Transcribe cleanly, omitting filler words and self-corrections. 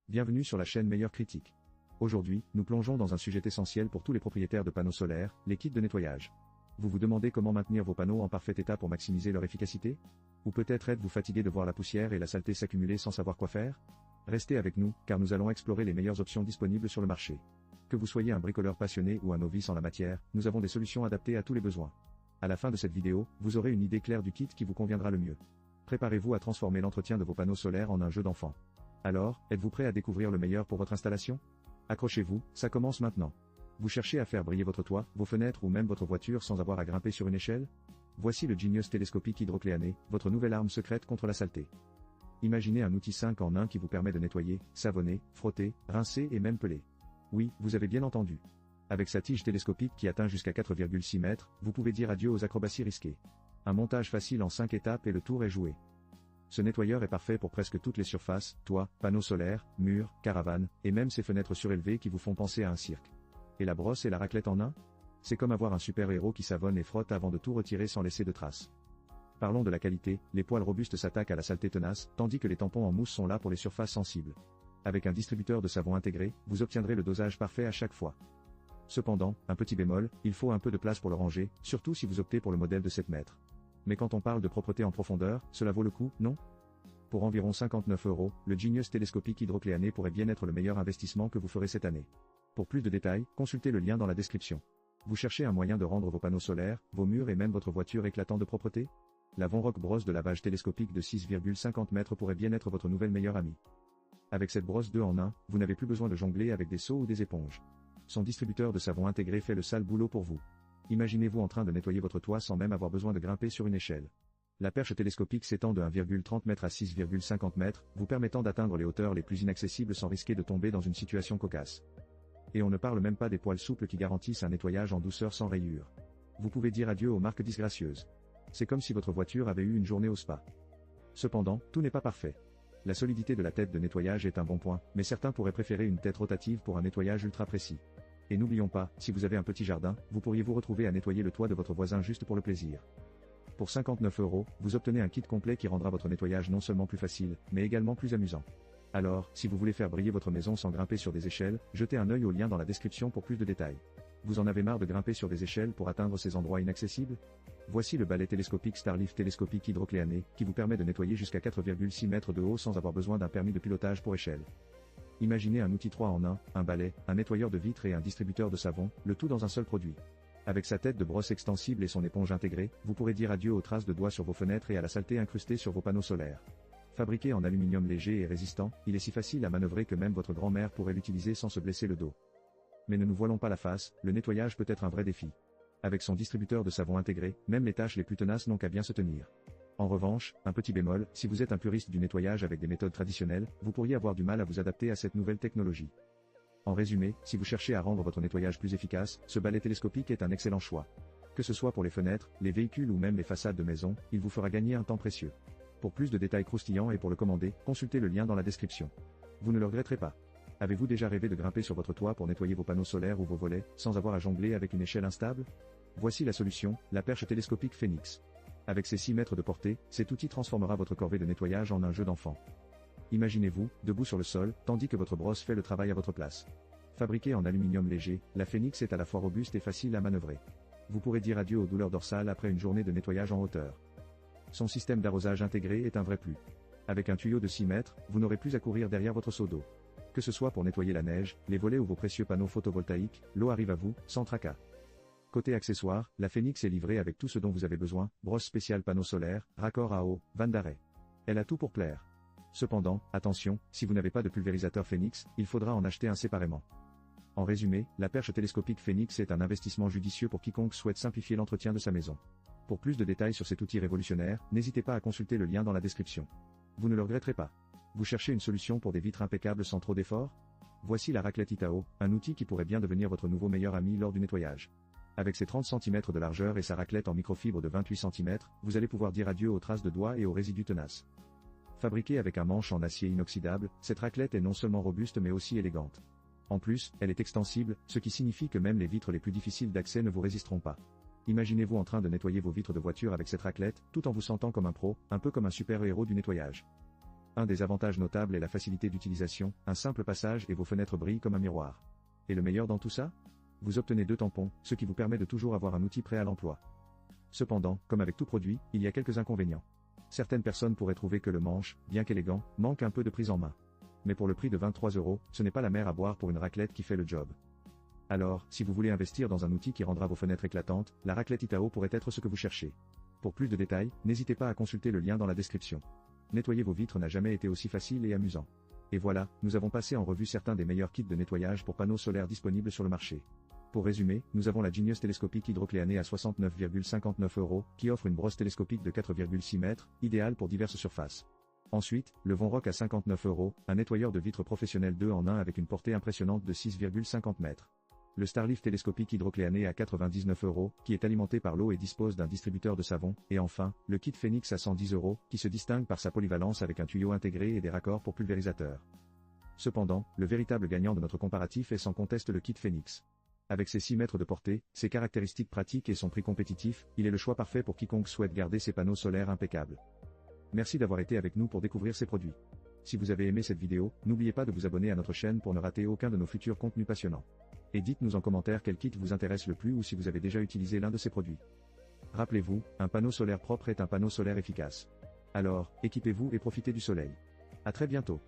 Bienvenue sur la chaîne Meilleure Critique. Aujourd'hui, nous plongeons dans un sujet essentiel pour tous les propriétaires de panneaux solaires, les kits de nettoyage. Vous vous demandez comment maintenir vos panneaux en parfait état pour maximiser leur efficacité? Ou peut-être êtes-vous fatigué de voir la poussière et la saleté s'accumuler sans savoir quoi faire? Restez avec nous, car nous allons explorer les meilleures options disponibles sur le marché. Que vous soyez un bricoleur passionné ou un novice en la matière, nous avons des solutions adaptées à tous les besoins. À la fin de cette vidéo, vous aurez une idée claire du kit qui vous conviendra le mieux. Préparez-vous à transformer l'entretien de vos panneaux solaires en un jeu d'enfant. Alors, êtes-vous prêt à découvrir le meilleur pour votre installation? Accrochez-vous, ça commence maintenant. Vous cherchez à faire briller votre toit, vos fenêtres ou même votre voiture sans avoir à grimper sur une échelle? Voici le Genius télescopique hydrocléané, votre nouvelle arme secrète contre la saleté. Imaginez un outil 5 en 1 qui vous permet de nettoyer, savonner, frotter, rincer et même peler. Oui, vous avez bien entendu. Avec sa tige télescopique qui atteint jusqu'à 4,6 mètres, vous pouvez dire adieu aux acrobaties risquées. Un montage facile en 5 étapes et le tour est joué. Ce nettoyeur est parfait pour presque toutes les surfaces, toits, panneaux solaires, murs, caravanes, et même ces fenêtres surélevées qui vous font penser à un cirque. Et la brosse et la raclette en un? C'est comme avoir un super-héros qui savonne et frotte avant de tout retirer sans laisser de traces. Parlons de la qualité, les poils robustes s'attaquent à la saleté tenace, tandis que les tampons en mousse sont là pour les surfaces sensibles. Avec un distributeur de savon intégré, vous obtiendrez le dosage parfait à chaque fois. Cependant, un petit bémol, il faut un peu de place pour le ranger, surtout si vous optez pour le modèle de 7 mètres. Mais quand on parle de propreté en profondeur, cela vaut le coup, non? Pour environ 59 €, le Genius télescopique hydrocléané pourrait bien être le meilleur investissement que vous ferez cette année. Pour plus de détails, consultez le lien dans la description. Vous cherchez un moyen de rendre vos panneaux solaires, vos murs et même votre voiture éclatants de propreté? La Vonrock brosse de lavage télescopique de 6,50 mètres pourrait bien être votre nouvelle meilleure amie. Avec cette brosse 2 en 1, vous n'avez plus besoin de jongler avec des seaux ou des éponges. Son distributeur de savon intégré fait le sale boulot pour vous. Imaginez-vous en train de nettoyer votre toit sans même avoir besoin de grimper sur une échelle. La perche télescopique s'étend de 1,30 m à 6,50 m, vous permettant d'atteindre les hauteurs les plus inaccessibles sans risquer de tomber dans une situation cocasse. Et on ne parle même pas des poils souples qui garantissent un nettoyage en douceur sans rayures. Vous pouvez dire adieu aux marques disgracieuses. C'est comme si votre voiture avait eu une journée au spa. Cependant, tout n'est pas parfait. La solidité de la tête de nettoyage est un bon point, mais certains pourraient préférer une tête rotative pour un nettoyage ultra précis. Et n'oublions pas, si vous avez un petit jardin, vous pourriez vous retrouver à nettoyer le toit de votre voisin juste pour le plaisir. Pour 59 €, vous obtenez un kit complet qui rendra votre nettoyage non seulement plus facile, mais également plus amusant. Alors, si vous voulez faire briller votre maison sans grimper sur des échelles, jetez un œil au lien dans la description pour plus de détails. Vous en avez marre de grimper sur des échelles pour atteindre ces endroits inaccessibles? Voici le balai télescopique Starlift télescopique hydrocléané, qui vous permet de nettoyer jusqu'à 4,6 mètres de haut sans avoir besoin d'un permis de pilotage pour échelle. Imaginez un outil 3 en 1, un balai, un nettoyeur de vitres et un distributeur de savon, le tout dans un seul produit. Avec sa tête de brosse extensible et son éponge intégrée, vous pourrez dire adieu aux traces de doigts sur vos fenêtres et à la saleté incrustée sur vos panneaux solaires. Fabriqué en aluminium léger et résistant, il est si facile à manœuvrer que même votre grand-mère pourrait l'utiliser sans se blesser le dos. Mais ne nous voilons pas la face, le nettoyage peut être un vrai défi. Avec son distributeur de savon intégré, même les tâches les plus tenaces n'ont qu'à bien se tenir. En revanche, un petit bémol, si vous êtes un puriste du nettoyage avec des méthodes traditionnelles, vous pourriez avoir du mal à vous adapter à cette nouvelle technologie. En résumé, si vous cherchez à rendre votre nettoyage plus efficace, ce balai télescopique est un excellent choix. Que ce soit pour les fenêtres, les véhicules ou même les façades de maison, il vous fera gagner un temps précieux. Pour plus de détails croustillants et pour le commander, consultez le lien dans la description. Vous ne le regretterez pas. Avez-vous déjà rêvé de grimper sur votre toit pour nettoyer vos panneaux solaires ou vos volets, sans avoir à jongler avec une échelle instable? Voici la solution, la perche télescopique Phoenix. Avec ses 6 mètres de portée, cet outil transformera votre corvée de nettoyage en un jeu d'enfant. Imaginez-vous, debout sur le sol, tandis que votre brosse fait le travail à votre place. Fabriquée en aluminium léger, la Phoenix est à la fois robuste et facile à manœuvrer. Vous pourrez dire adieu aux douleurs dorsales après une journée de nettoyage en hauteur. Son système d'arrosage intégré est un vrai plus. Avec un tuyau de 6 mètres, vous n'aurez plus à courir derrière votre seau d'eau. Que ce soit pour nettoyer la neige, les volets ou vos précieux panneaux photovoltaïques, l'eau arrive à vous, sans tracas. Côté accessoires, la Phoenix est livrée avec tout ce dont vous avez besoin, brosse spéciale panneaux solaires, raccord à eau, vanne d'arrêt. Elle a tout pour plaire. Cependant, attention, si vous n'avez pas de pulvérisateur Phoenix, il faudra en acheter un séparément. En résumé, la perche télescopique Phoenix est un investissement judicieux pour quiconque souhaite simplifier l'entretien de sa maison. Pour plus de détails sur cet outil révolutionnaire, n'hésitez pas à consulter le lien dans la description. Vous ne le regretterez pas. Vous cherchez une solution pour des vitres impeccables sans trop d'efforts? Voici la raclette Itao, un outil qui pourrait bien devenir votre nouveau meilleur ami lors du nettoyage. Avec ses 30 cm de largeur et sa raclette en microfibre de 28 cm, vous allez pouvoir dire adieu aux traces de doigts et aux résidus tenaces. Fabriquée avec un manche en acier inoxydable, cette raclette est non seulement robuste mais aussi élégante. En plus, elle est extensible, ce qui signifie que même les vitres les plus difficiles d'accès ne vous résisteront pas. Imaginez-vous en train de nettoyer vos vitres de voiture avec cette raclette, tout en vous sentant comme un pro, un peu comme un super-héros du nettoyage. Un des avantages notables est la facilité d'utilisation, un simple passage et vos fenêtres brillent comme un miroir. Et le meilleur dans tout ça? Vous obtenez 2 tampons, ce qui vous permet de toujours avoir un outil prêt à l'emploi. Cependant, comme avec tout produit, il y a quelques inconvénients. Certaines personnes pourraient trouver que le manche, bien qu'élégant, manque un peu de prise en main. Mais pour le prix de 23 €, ce n'est pas la mer à boire pour une raclette qui fait le job. Alors, si vous voulez investir dans un outil qui rendra vos fenêtres éclatantes, la raclette Itao pourrait être ce que vous cherchez. Pour plus de détails, n'hésitez pas à consulter le lien dans la description. Nettoyer vos vitres n'a jamais été aussi facile et amusant. Et voilà, nous avons passé en revue certains des meilleurs kits de nettoyage pour panneaux solaires disponibles sur le marché. Pour résumer, nous avons la Genius télescopique hydrocléanée à 69,59 €, qui offre une brosse télescopique de 4,6 mètres, idéale pour diverses surfaces. Ensuite, le Vonrock à 59 €, un nettoyeur de vitres professionnel 2 en 1 avec une portée impressionnante de 6,50 mètres. Le Starlift télescopique hydrocléané à 99 €, qui est alimenté par l'eau et dispose d'un distributeur de savon, et enfin, le kit Phoenix à 110 €, qui se distingue par sa polyvalence avec un tuyau intégré et des raccords pour pulvérisateur. Cependant, le véritable gagnant de notre comparatif est sans conteste le kit Phoenix. Avec ses 6 mètres de portée, ses caractéristiques pratiques et son prix compétitif, il est le choix parfait pour quiconque souhaite garder ses panneaux solaires impeccables. Merci d'avoir été avec nous pour découvrir ces produits. Si vous avez aimé cette vidéo, n'oubliez pas de vous abonner à notre chaîne pour ne rater aucun de nos futurs contenus passionnants. Et dites-nous en commentaire quel kit vous intéresse le plus ou si vous avez déjà utilisé l'un de ces produits. Rappelez-vous, un panneau solaire propre est un panneau solaire efficace. Alors, équipez-vous et profitez du soleil. À très bientôt.